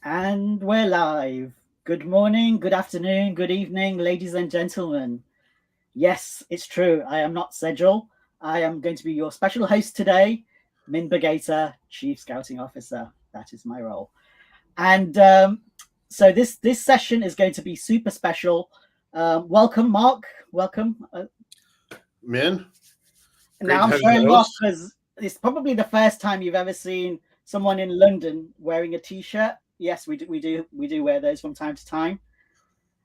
And we're live. Good morning, good afternoon, good evening, ladies and gentlemen. Yes, it's true. I am not Sejal. I am going to be your special host today, Min Bhogaita, Chief Scouting Officer. That is my role. And so this session is going to be super special. Welcome, Mark. Welcome. Min, great Now to I'm have you as showing a off host. because it's probably the first time you've ever seen someone in London wearing a t-shirt. Yes, we do wear those from time to time.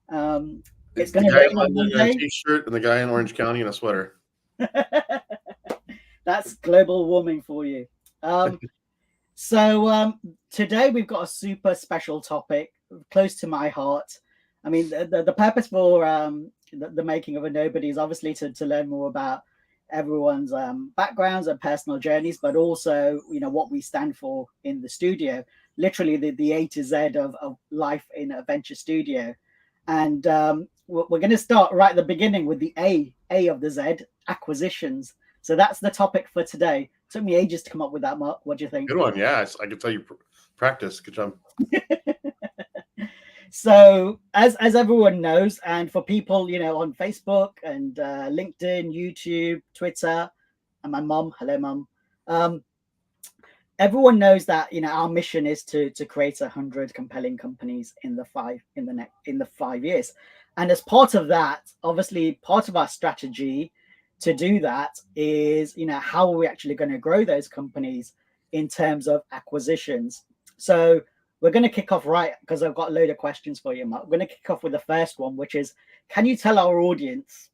It's It's the going to guy in rain on London in a Monday. t-shirt and the guy in Orange County in a sweater. That's global warming for you. Um, so today we've got a super special topic close to my heart. I mean, the purpose for the making of a nobody is obviously to learn more about everyone's backgrounds and personal journeys, but also what we stand for in the studio. Literally the A to Z of life in a venture studio. And we're going to start right at the beginning with the A of the Z, acquisitions. So that's the topic for today. Took me ages to come up with that, Mark. What do you think? Good one. Yeah, I can tell you practice. Good job. So as everyone knows, and for people on Facebook and LinkedIn, YouTube, Twitter, and my mom, hello mom, um, everyone knows that our mission is to create 100 compelling companies in the 5 years. And as part of that, obviously part of our strategy to do that is how are we actually going to grow those companies in terms of acquisitions. So we're going to kick off right because I've got a load of questions for you, Mark. We're going to kick off with the first one, which is, can you tell our audience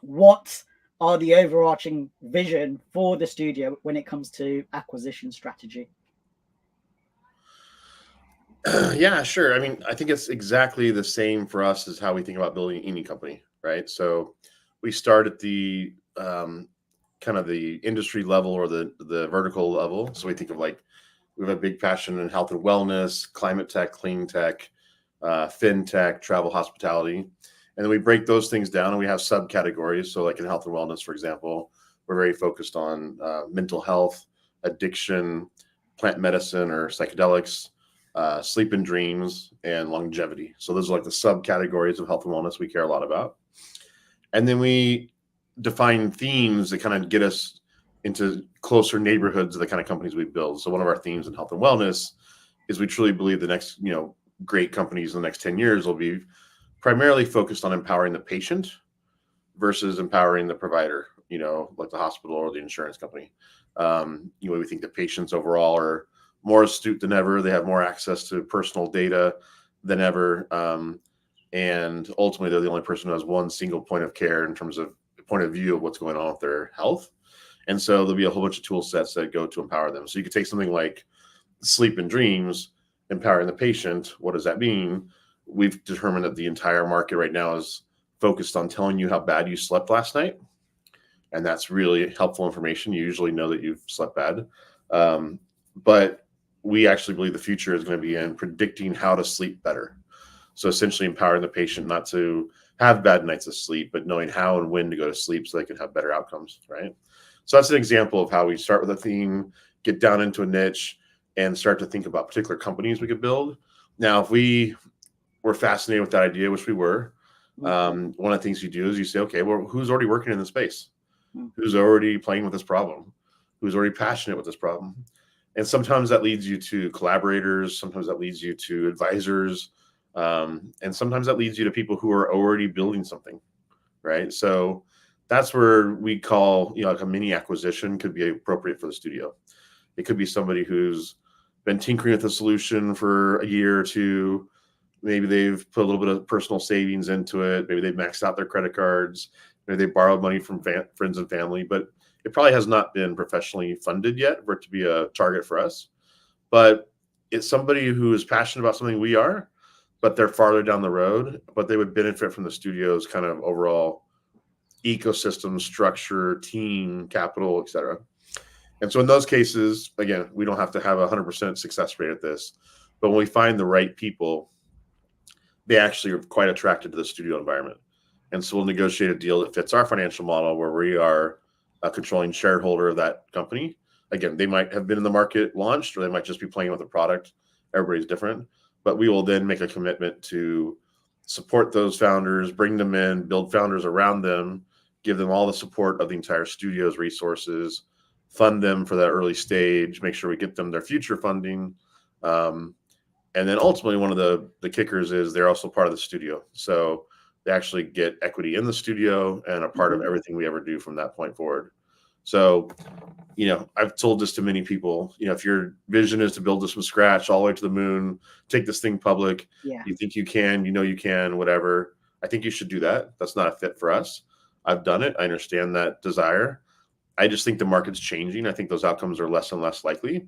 what are the overarching vision for the studio when it comes to acquisition strategy? Yeah, sure. I mean, I think it's exactly the same for us as how we think about building any company, right? So we start at the kind of the industry level or the vertical level. So we think of like we have a big passion in health and wellness, climate tech, clean tech, fintech, travel, hospitality. And then we break those things down and we have subcategories. So like in health and wellness, for example, we're very focused on mental health, addiction, plant medicine or psychedelics, sleep and dreams, and longevity. So those are like the subcategories of health and wellness we care a lot about. And then we define themes that kind of get us into closer neighborhoods of the kind of companies we build. So one of our themes in health and wellness is we truly believe the next, great companies in the next 10 years will be primarily focused on empowering the patient versus empowering the provider, like the hospital or the insurance company. We think the patients overall are more astute than ever. They have more access to personal data than ever. And ultimately, they're the only person who has one single point of care in terms of point of view of what's going on with their health. And so there'll be a whole bunch of tool sets that go to empower them. So you could take something like sleep and dreams, empowering the patient. What does that mean? We've determined that the entire market right now is focused on telling you how bad you slept last night. And that's really helpful information. You usually know that you've slept bad. But we actually believe the future is going to be in predicting how to sleep better. So essentially empowering the patient not to have bad nights of sleep, but knowing how and when to go to sleep so they can have better outcomes, right? So that's an example of how we start with a theme, get down into a niche, and start to think about particular companies we could build. Now, if we were fascinated with that idea, which we were, one of the things you do is you say, okay, well, who's already working in the space? Who's already playing with this problem? Who's already passionate with this problem? And sometimes that leads you to collaborators. Sometimes that leads you to advisors. And sometimes that leads you to people who are already building something, right? So that's where we call, like a mini acquisition could be appropriate for the studio. It could be somebody who's been tinkering with a solution for a year or two. Maybe they've put a little bit of personal savings into it. Maybe they've maxed out their credit cards. Maybe they borrowed money from friends and family, but it probably has not been professionally funded yet for it to be a target for us. But it's somebody who is passionate about something we are, but they're farther down the road, but they would benefit from the studio's kind of overall ecosystem, structure, team, capital, et cetera. And so in those cases, again, we don't have to have a 100% success rate at this, but when we find the right people, they actually are quite attracted to the studio environment. And so we'll negotiate a deal that fits our financial model where we are a controlling shareholder of that company. Again, they might have been in the market launched, or they might just be playing with the product Everybody's different, but we will then make a commitment to support those founders, bring them in, build founders around them, give them all the support of the entire studio's resources, fund them for that early stage, make sure we get them their future funding. And then ultimately, one of the kickers is they're also part of the studio. So they actually get equity in the studio and a part of everything we ever do from that point forward. So, I've told this to many people, if your vision is to build this from scratch all the way to the moon, take this thing public, you think you can, you can, whatever. I think you should do that. That's not a fit for us. I've done it. I understand that desire. I just think the market's changing. I think those outcomes are less and less likely.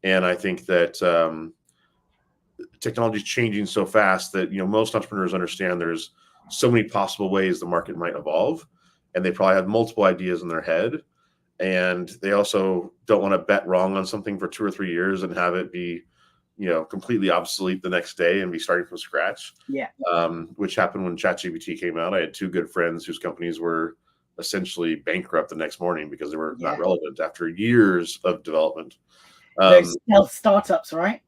And I think that technology is changing so fast that, most entrepreneurs understand there's so many possible ways the market might evolve. And they probably have multiple ideas in their head. And they also don't want to bet wrong on something for 2 or 3 years and have it be, completely obsolete the next day and be starting from scratch. Yeah. Which happened when ChatGPT came out. I had 2 good friends whose companies were essentially bankrupt the next morning because they were not relevant after years of development. Those stealth startups, right?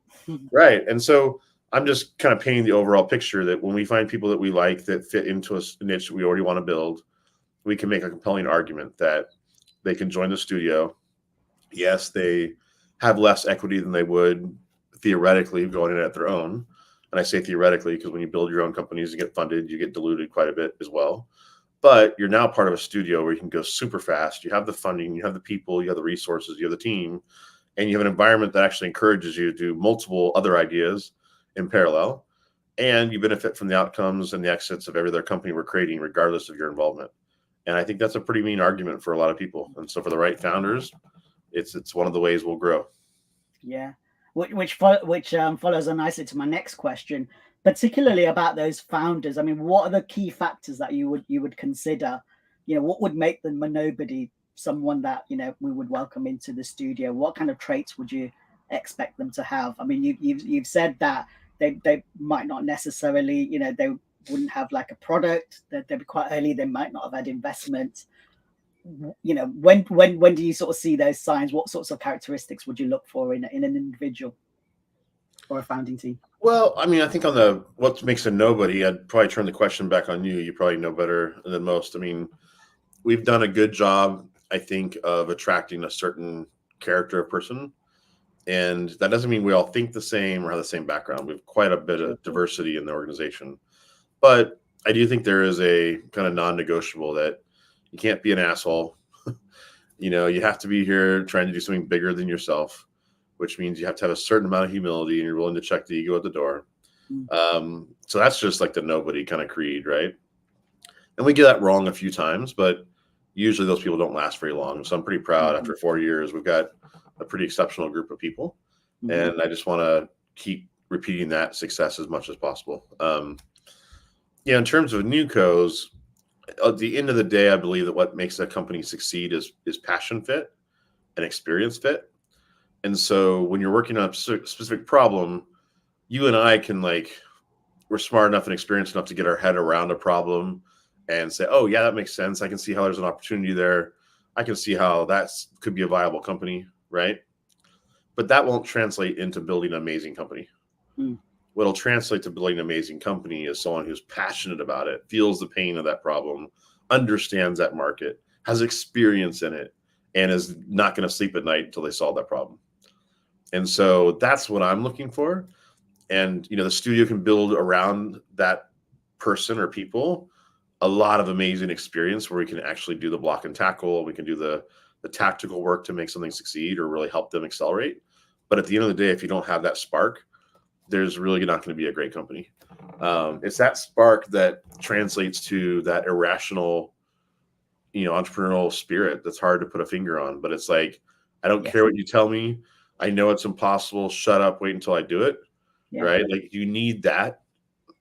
Right. And so I'm just kind of painting the overall picture that when we find people that we like that fit into a niche that we already want to build, we can make a compelling argument that they can join the studio. Yes, they have less equity than they would theoretically going in at their own. And I say theoretically because when you build your own companies, you get funded, you get diluted quite a bit as well. But you're now part of a studio where you can go super fast. You have the funding, you have the people, you have the resources, you have the team, and you have an environment that actually encourages you to do multiple other ideas in parallel. And you benefit from the outcomes and the exits of every other company we're creating, regardless of your involvement. And I think that's a pretty mean argument for a lot of people. And so for the right founders, it's one of the ways we'll grow. Yeah, which follows on nicely to my next question, particularly about those founders. I mean, what are the key factors that you would consider? What would make them a nobody, someone that we would welcome into the studio? What kind of traits would you expect them to have? I mean, you've said that they might not necessarily, they wouldn't have like a product, that they'd be quite early, they might not have had investment. When do you sort of see those signs? What sorts of characteristics would you look for in an individual or a founding team? Well, I mean, I think on the what makes a nobody, I'd probably turn the question back on you. You probably know better than most. I mean, we've done a good job, I think, of attracting a certain character of person. And that doesn't mean we all think the same or have the same background. We have quite a bit of diversity in the organization. But I do think there is a kind of non-negotiable that you can't be an asshole. You have to be here trying to do something bigger than yourself, which means you have to have a certain amount of humility and you're willing to check the ego at the door. So that's just like the nobody kind of creed, right? And we get that wrong a few times, but usually those people don't last very long. So I'm pretty proud after 4 years, we've got a pretty exceptional group of people. And I just want to keep repeating that success as much as possible. In terms of newcos, at the end of the day, I believe that what makes a company succeed is passion fit and experience fit. And so when you're working on a specific problem, you and I can we're smart enough and experienced enough to get our head around a problem and say, oh yeah, that makes sense. I can see how there's an opportunity there. I can see how that could be a viable company, right? But that won't translate into building an amazing company. What'll translate to building an amazing company is someone who's passionate about it, feels the pain of that problem, understands that market, has experience in it, and is not going to sleep at night until they solve that problem. And so that's what I'm looking for. And, the studio can build around that person or people a lot of amazing experience where we can actually do the block and tackle. We can do the tactical work to make something succeed or really help them accelerate. But at the end of the day, if you don't have that spark, there's really not going to be a great company. It's that spark that translates to that irrational, entrepreneurial spirit that's hard to put a finger on. But it's like, I don't care what you tell me. I know it's impossible. Shut up. Wait until I do it. Right? Like you need that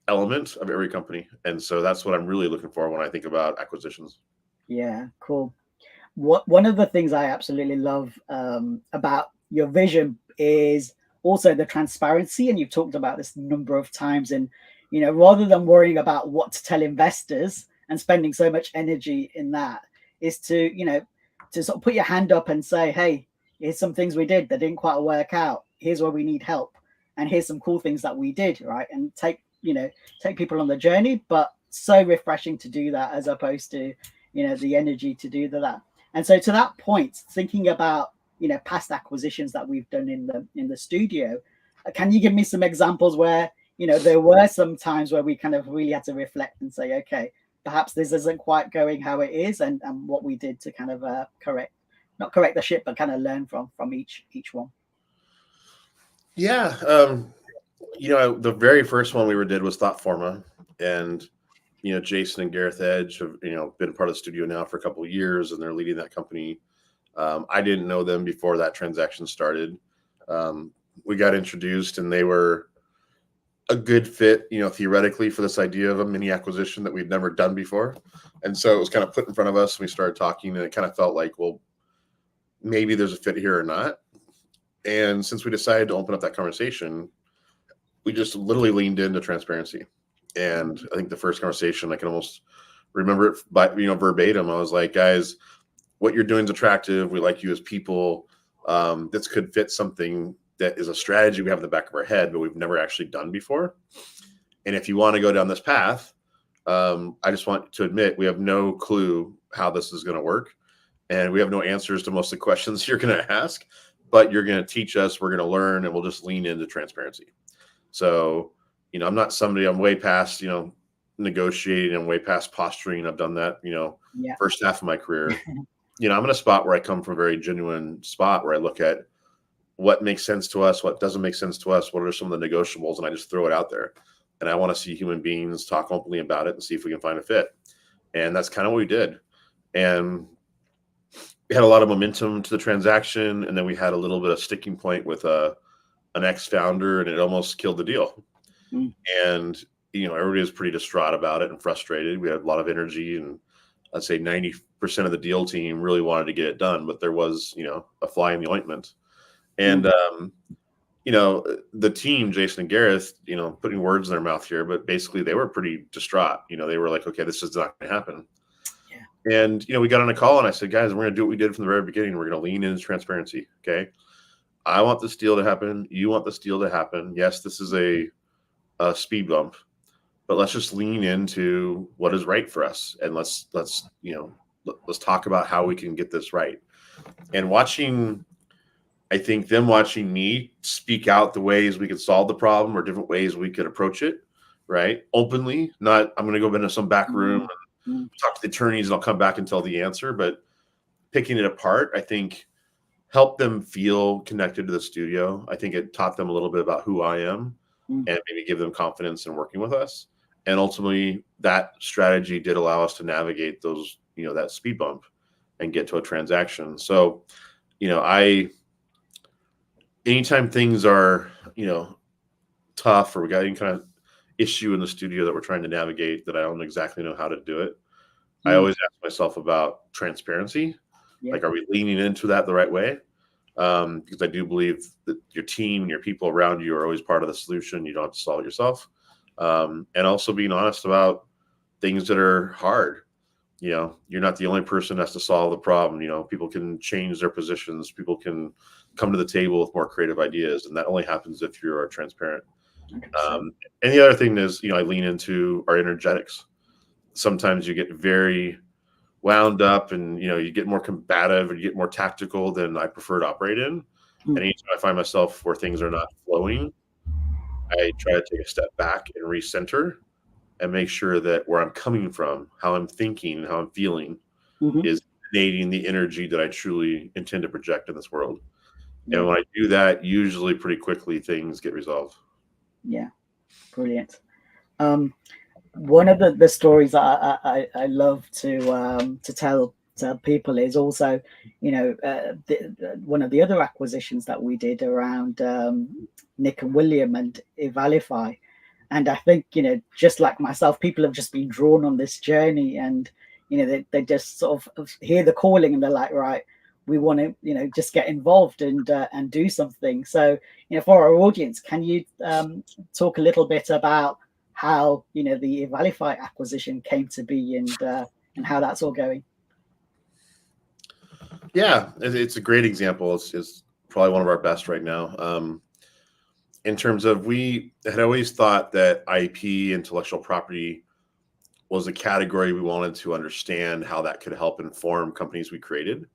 element of every company. And so that's what I'm really looking for when I think about acquisitions. Yeah, cool. One of the things I absolutely love about your vision is also the transparency, and you've talked about this a number of times. And rather than worrying about what to tell investors and spending so much energy in that, is to to sort of put your hand up and say, hey, here's some things we did that didn't quite work out. Here's where we need help. and here's some cool things that we did, right? And take people on the journey. But so refreshing to do that, as opposed to the energy to do that. And so to that point, thinking about past acquisitions that we've done in the studio, can you give me some examples where there were some times where we kind of really had to reflect and say, okay, perhaps this isn't quite going how it is, and what we did to kind of not correct the ship, but kind of learn from each one. Yeah. The very first one we did was Thought Forma, and Jason and Gareth Edge have been part of the studio now for a couple of years, and they're leading that company. I didn't know them before that transaction started. We got introduced, and they were a good fit, theoretically, for this idea of a mini acquisition that we'd never done before. And so it was kind of put in front of us, and we started talking, and it kind of felt like, well, maybe there's a fit here or not. And since we decided to open up that conversation, we just literally leaned into transparency. And I think the first conversation, I can almost remember it by, verbatim. I was like, guys, what you're doing is attractive. We like you as people. This could fit something that is a strategy we have in the back of our head, but we've never actually done before. And if you want to go down this path, I just want to admit we have no clue how this is going to work. And we have no answers to most of the questions you're going to ask, but you're going to teach us, we're going to learn, and we'll just lean into transparency. So, I'm not somebody, I'm way past, negotiating, I'm way past posturing. I've done that, first half of my career. I'm in a spot where I come from a very genuine spot where I look at what makes sense to us, what doesn't make sense to us, what are some of the negotiables, and I just throw it out there. And I want to see human beings talk openly about it and see if we can find a fit. And that's kind of what we did. And we had a lot of momentum to the transaction, and then we had a little bit of sticking point with an ex-founder, and it almost killed the deal. And everybody was pretty distraught about it and frustrated. We had a lot of energy, and I'd say 90% of the deal team really wanted to get it done, but there was a fly in the ointment. And the team, Jason and Gareth, putting words in their mouth here, but basically they were pretty distraught. They were like, okay, this is not going to happen. And, we got on a call, and I said, guys, we're going to do what we did from the very beginning. We're going to lean into transparency. Okay. I want this deal to happen. You want this deal to happen. Yes, this is a speed bump, but let's just lean into what is right for us. And let's talk about how we can get this right. And I think them watching me speak out the ways we could solve the problem or different ways we could approach it, right? Openly, not, I'm going to go into some back room and talk to the attorneys and I'll come back and tell the answer, but picking it apart, I think helped them feel connected to the studio. I think it taught them a little bit about who I am and maybe give them confidence in working with us. And ultimately that strategy did allow us to navigate those, that speed bump and get to a transaction. So, anytime things are, tough, or we got any kind of issue in the studio that we're trying to navigate that I don't exactly know how to do it, I always ask myself about transparency. Like, are we leaning into that the right way? Because I do believe that your team, your people around you are always part of the solution. You don't have to solve it yourself. And also being honest about things that are hard. You're not the only person that has to solve the problem. People can change their positions. People can come to the table with more creative ideas. And that only happens if you're transparent. And the other thing is, I lean into our energetics. Sometimes you get very wound up and, you get more combative and you get more tactical than I prefer to operate in. And anytime I find myself where things are not flowing, I try to take a step back and recenter and make sure that where I'm coming from, how I'm thinking, how I'm feeling is emanating the energy that I truly intend to project in this world. And when I do that, usually pretty quickly things get resolved. Yeah, brilliant. One of the stories I love to tell people is also, one of the other acquisitions that we did around Nick and William and Evalify. And I think, just like myself, people have just been drawn on this journey, and, they just sort of hear the calling and they're like, right, we want to, just get involved and do something. So, for our audience, can you talk a little bit about how, the Evalify acquisition came to be and how that's all going? Yeah, it's a great example. It's probably one of our best right now. in terms of, we had always thought that IP, intellectual property, was a category we wanted to understand how that could help inform companies we created.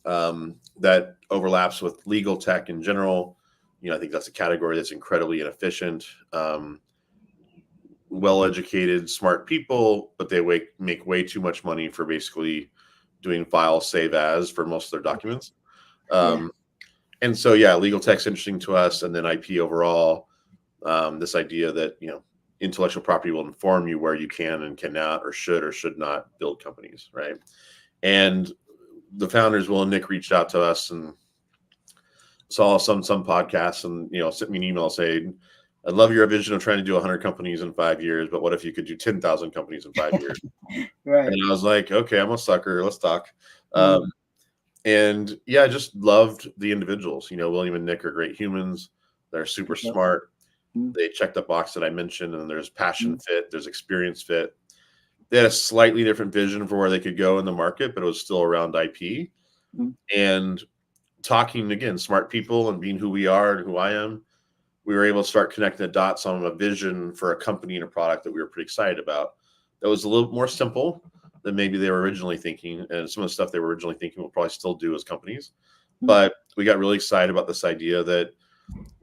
That overlaps with legal tech in general. I think that's a category that's incredibly inefficient. Well-educated, smart people, but they make way too much money for basically doing file save as for most of their documents. And so, legal tech's interesting to us, and then IP overall. This idea that intellectual property will inform you where you can and cannot, or should not build companies, right? And the founders, Will and Nick, reached out to us and saw some podcasts, and sent me an email saying, "I love your vision of trying to do 100 companies in 5 years, but what if you could do 10,000 companies in 5 years?" Right. And I was like, "Okay, I'm a sucker. Let's talk." And I just loved the individuals. William and Nick are great humans. They're super smart. They checked the box that I mentioned, and there's passion fit, there's experience fit. They had a slightly different vision for where they could go in the market, but it was still around IP. And talking, again, smart people, and being who we are and who I am, we were able to start connecting the dots on a vision for a company and a product that we were pretty excited about. That was a little more simple than maybe they were originally thinking, and some of the stuff they were originally thinking we'll probably still do as companies. But we got really excited about this idea that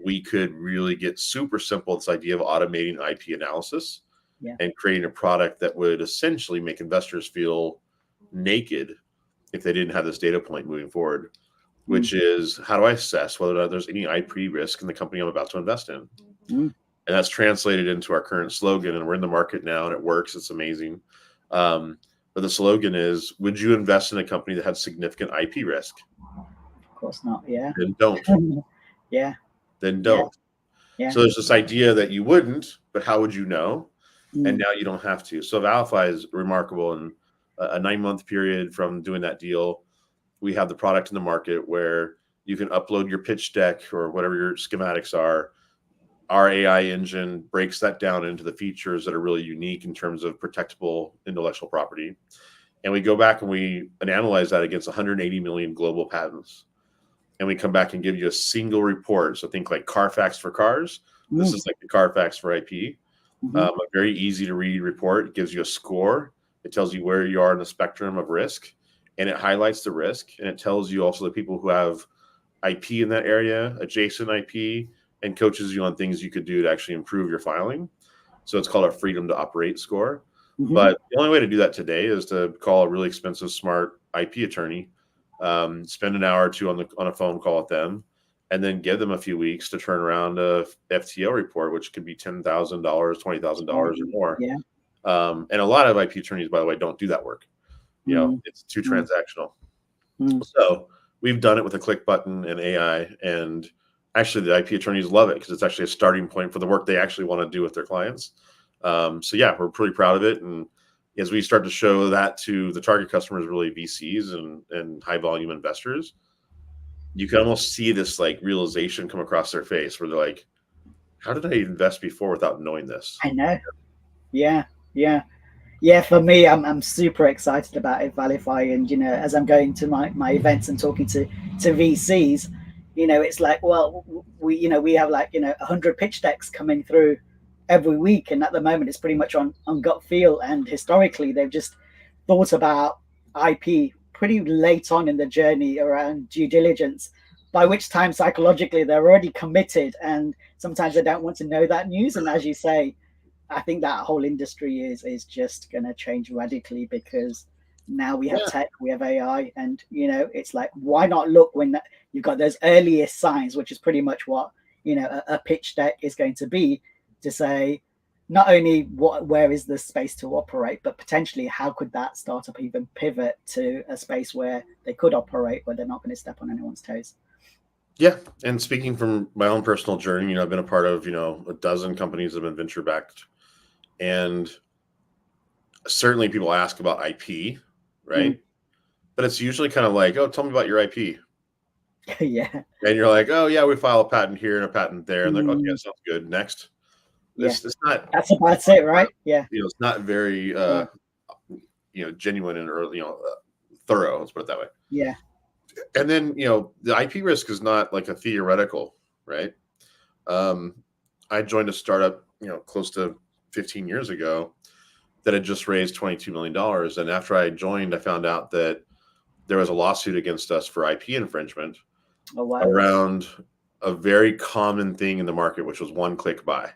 we could really get super simple, this idea of automating IP analysis and creating a product that would essentially make investors feel naked if they didn't have this data point moving forward, which is, how do I assess whether or not there's any IP risk in the company I'm about to invest in? And that's translated into our current slogan, and we're in the market now, and it works. It's amazing. But the slogan is, would you invest in a company that had significant IP risk? Of course not. Yeah. Then don't. Then don't. So there's this idea that you wouldn't, but how would you know? And now you don't have to. So Valify is remarkable. In a 9-month period from doing that deal, we have the product in the market where you can upload your pitch deck or whatever your schematics are. Our AI engine breaks that down into the features that are really unique in terms of protectable intellectual property. And we go back and we analyze that against 180 million global patents. And we come back and give you a single report. So think like Carfax for cars. This is like the Carfax for IP. A very easy to read report. It gives you a score. It tells you where you are in the spectrum of risk, and it highlights the risk. And it tells you also the people who have IP in that area, adjacent IP, and coaches you on things you could do to actually improve your filing. So it's called a freedom to operate score. But the only way to do that today is to call a really expensive, smart IP attorney, spend an hour or two on a phone call with them, and then give them a few weeks to turn around a FTO report, which could be $10,000, $20,000 or more. And a lot of IP attorneys, by the way, don't do that work. It's too transactional. So we've done it with a click button and AI, and actually the IP attorneys love it because it's actually a starting point for the work they actually want to do with their clients. We're pretty proud of it. And as we start to show that to the target customers, really VCs and high volume investors, you can almost see this like realization come across their face where they're like, how did I invest before without knowing this? I know. Yeah. For me, I'm super excited about it, Valify. And as I'm going to my events and talking to VCs, it's like, well, we have like 100 pitch decks coming through every week, and at the moment it's pretty much on gut feel. And historically, they've just thought about IP pretty late on in the journey around due diligence, by which time psychologically they're already committed, and sometimes they don't want to know that news. And as you say, I think that whole industry is just going to change radically, because now we have tech, we have AI, and it's like, why not look when you've got those earliest signs, which is pretty much what a pitch deck is going to be, to say not only where is the space to operate, but potentially how could that startup even pivot to a space where they could operate, where they're not going to step on anyone's toes. Yeah. And speaking from my own personal journey, I've been a part of, a dozen companies that have been venture backed. And certainly people ask about IP, right? But it's usually kind of like, oh, tell me about your IP. Yeah. And you're like, oh, yeah, we file a patent here and a patent there. And they're like, okay, that sounds good. Next. It's not. That's about it, right? Yeah. It's not very, genuine and thorough. Let's put it that way. Yeah. And then, the IP risk is not like a theoretical, right? I joined a startup, close to 15 years ago that had just raised $22 million. And after I joined, I found out that there was a lawsuit against us for IP infringement around a very common thing in the market, which was one-click buy,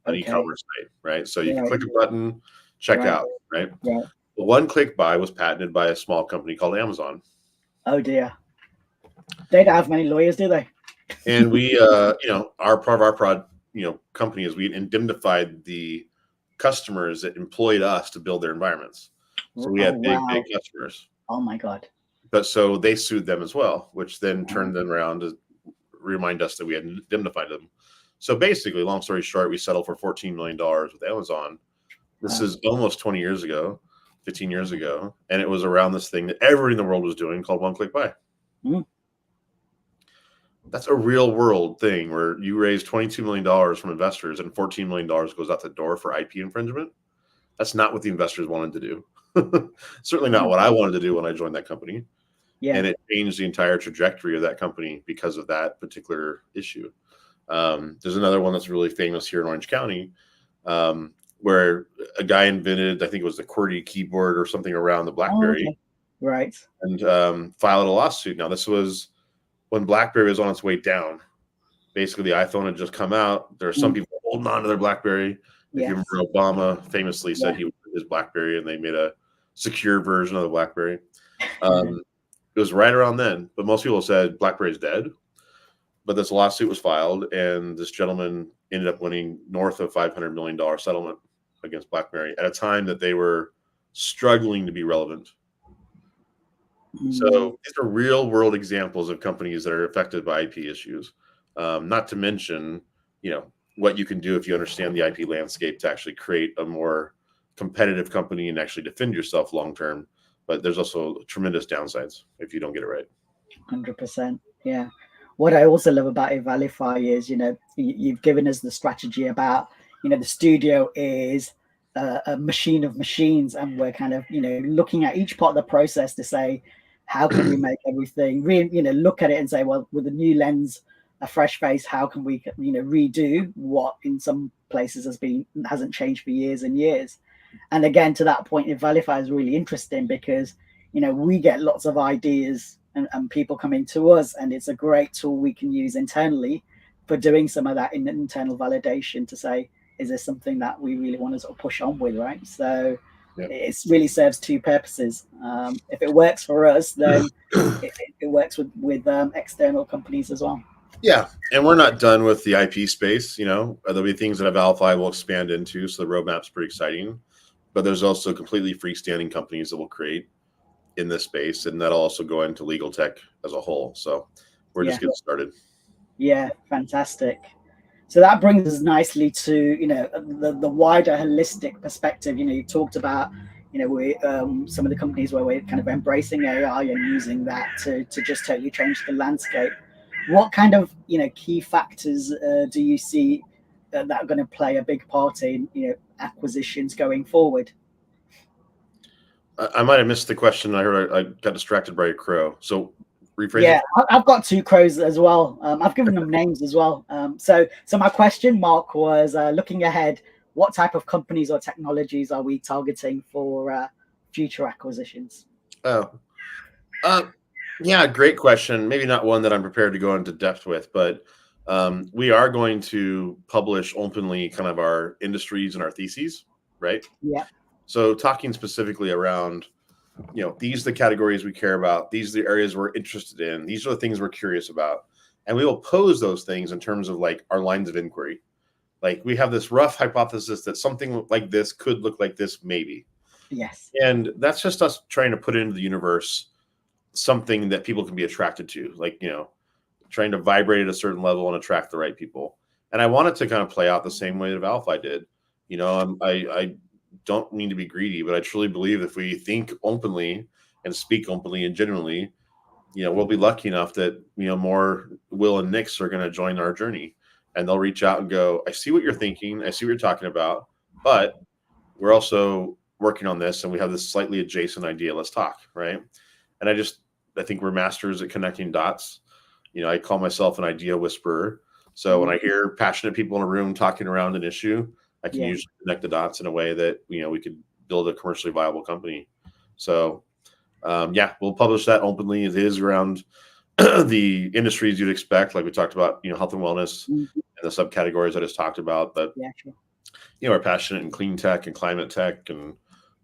an e-commerce site, right? So you can click a button, check out, right? The one-click buy was patented by a small company called Amazon. Oh dear. They don't have many lawyers, do they? And we, our part of our company is we indemnified the customers that employed us to build their environments. So we had big customers. Oh my God. But so they sued them as well, which then turned them around to remind us that we had indemnified them. So basically, long story short, we settled for $14 million with Amazon. This is almost 20 years ago, 15 years ago. And it was around this thing that everybody in the world was doing called one-click buy. That's a real world thing where you raise $22 million from investors and $14 million goes out the door for IP infringement. That's not what the investors wanted to do. Certainly not what I wanted to do when I joined that company. Yeah. And it changed the entire trajectory of that company because of that particular issue. There's another one that's really famous here in Orange County, where a guy invented, I think it was the QWERTY keyboard or something around the BlackBerry. Oh, okay. Right. And filed a lawsuit. Now, this was when BlackBerry was on its way down. Basically, the iPhone had just come out. There are some people holding on to their BlackBerry. If you remember, Obama famously said he was his BlackBerry, and they made a secure version of the BlackBerry. It was right around then, but most people said BlackBerry's dead. But this lawsuit was filed, and this gentleman ended up winning north of $500 million settlement against BlackBerry at a time that they were struggling to be relevant. So these are real world examples of companies that are affected by IP issues. Not to mention, what you can do if you understand the IP landscape to actually create a more competitive company and actually defend yourself long term. But there's also tremendous downsides if you don't get it right. 100%. Yeah. What I also love about Evalify is, you've given us the strategy about, the studio is a machine of machines, and we're kind of, looking at each part of the process to say, how can we make everything, look at it and say, well, with a new lens, a fresh face, how can we, redo what in some places hasn't changed for years and years. And again, to that point, Evalify is really interesting because, we get lots of ideas and people coming to us, and it's a great tool we can use internally for doing some of that internal validation to say, is there something that we really want to sort of push on with, right? So it really serves two purposes. If it works for us, then it works with external companies as well. Yeah, and we're not done with the IP space. There'll be things that Evalify will expand into, so the roadmap's pretty exciting. But there's also completely freestanding companies that will create in this space, and that'll also go into legal tech as a whole. So we're just getting started. Yeah, fantastic. So that brings us nicely to the wider holistic perspective. You talked about we some of the companies where we're kind of embracing AI and using that to just totally change the landscape. What kind of key factors do you see that are going to play a big part in acquisitions going forward? I might have missed the question. I heard I got distracted by a crow. So rephrase. Yeah, I've got two crows as well. I've given them names as well. So my question, Mark, was looking ahead, what type of companies or technologies are we targeting for future acquisitions? Yeah, great question. Maybe not one that I'm prepared to go into depth with, but we are going to publish openly kind of our industries and our theses, right? Yeah. So talking specifically around, these are the categories we care about. These are the areas we're interested in. These are the things we're curious about. And we will pose those things in terms of like our lines of inquiry. Like we have this rough hypothesis that something like this could look like this, maybe. Yes. And that's just us trying to put into the universe something that people can be attracted to, like, trying to vibrate at a certain level and attract the right people. And I want it to kind of play out the same way that Evalify did. I don't mean to be greedy, but I truly believe if we think openly and speak openly and genuinely, we'll be lucky enough that, more Will and Nicks are going to join our journey, and they'll reach out and go, I see what you're thinking. I see what you're talking about, but we're also working on this and we have this slightly adjacent idea. Let's talk. Right. And I think we're masters at connecting dots. I call myself an idea whisperer. So when I hear passionate people in a room talking around an issue, I can Yeah. usually connect the dots in a way that, we could build a commercially viable company. So we'll publish that openly. It is around the industries you'd expect, like we talked about, health and wellness and the subcategories I just talked about. But Yeah, sure. Are passionate in clean tech and climate tech and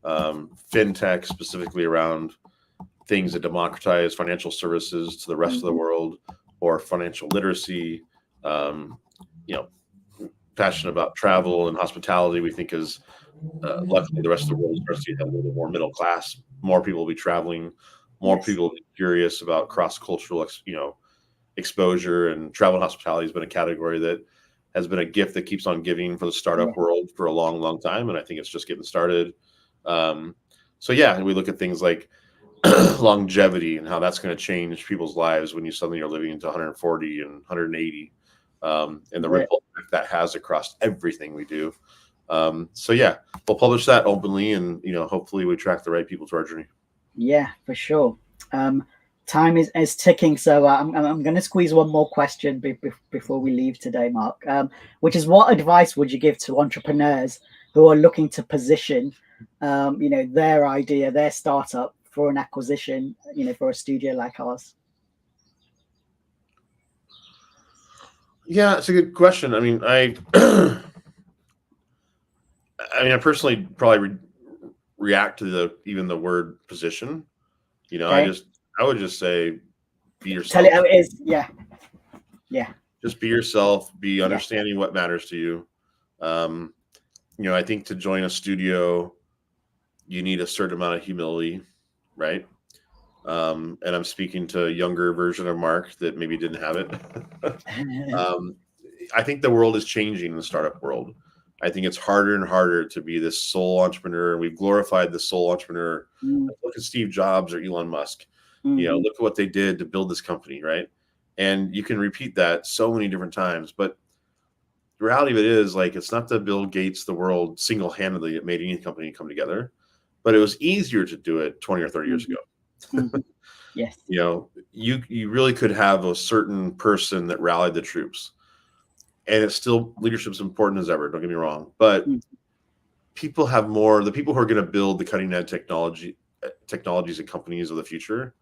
fintech, specifically around things that democratize financial services to the rest of the world, or financial literacy. Passionate about travel and hospitality. We think is luckily the rest of the world starts to get a little more middle class. More people will be traveling. More people will be curious about cross-cultural, exposure, and travel and hospitality has been a category that has been a gift that keeps on giving for the startup world for a long, long time. And I think it's just getting started. We look at things like longevity and how that's going to change people's lives when you suddenly are living into 140 and 180, and the ripple effect that has across everything we do. We'll publish that openly, and hopefully we attract the right people to our journey. Yeah, for sure. Time is ticking, so I'm going to squeeze one more question before we leave today, Mark. Which is, what advice would you give to entrepreneurs who are looking to position, their idea, their startup for an acquisition, for a studio like ours? Yeah, it's a good question. I mean, I personally probably react to even the word position. I would just say, be yourself. Tell it how it is. Yeah. Just be yourself. Be understanding what matters to you. I think to join a studio, you need a certain amount of humility, right? And I'm speaking to a younger version of Mark that maybe didn't have it. I think the world is changing in the startup world. I think it's harder and harder to be this sole entrepreneur. We've glorified the sole entrepreneur. Look at Steve Jobs or Elon Musk. Look at what they did to build this company, right? And you can repeat that so many different times. But the reality of it is, it's not that Bill Gates, the world single-handedly that made any company come together, but it was easier to do it 20 or 30 years ago. Yes. You really could have a certain person that rallied the troops. And it's still, leadership is important as ever, don't get me wrong. But people have more, the people who are going to build the cutting edge technologies and companies of the future,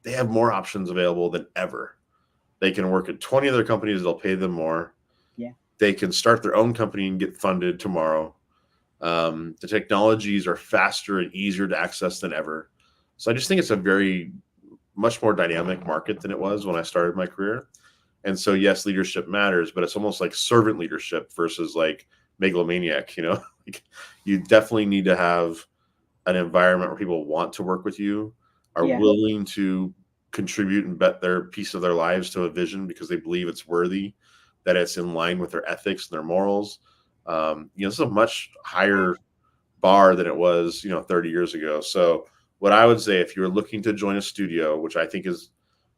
they have more options available than ever. They can work at 20 other companies, they'll pay them more. Yeah. They can start their own company and get funded tomorrow. The technologies are faster and easier to access than ever. So I just think it's a much more dynamic market than it was when I started my career. And so, yes, leadership matters, but it's almost like servant leadership versus like megalomaniac, you definitely need to have an environment where people want to work with you, are willing to contribute and bet their piece of their lives to a vision because they believe it's worthy, that it's in line with their ethics and their morals. This is a much higher bar than it was, 30 years ago. So what I would say, if you're looking to join a studio, which I think is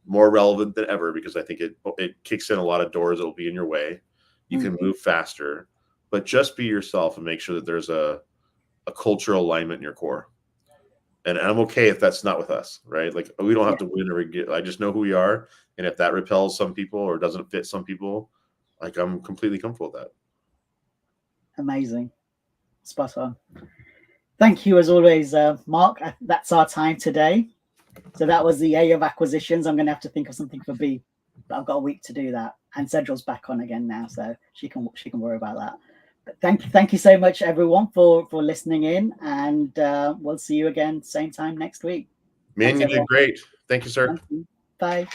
more relevant than ever, because I think it kicks in a lot of doors that will be in your way. You can move faster, but just be yourself and make sure that there's a cultural alignment in your core. And I'm okay if that's not with us, right? Like, we don't have to win or get. I just know who we are, and if that repels some people or doesn't fit some people, I'm completely comfortable with that. Amazing, spot on. Thank you as always, Mark. That's our time today. So that was the A of acquisitions. I'm going to have to think of something for B, but I've got a week to do that. And Cedral's back on again now, so she can worry about that. But thank you so much, everyone, for listening in, and we'll see you again same time next week. Man, you did great. Thank you, sir. Thank you. Bye.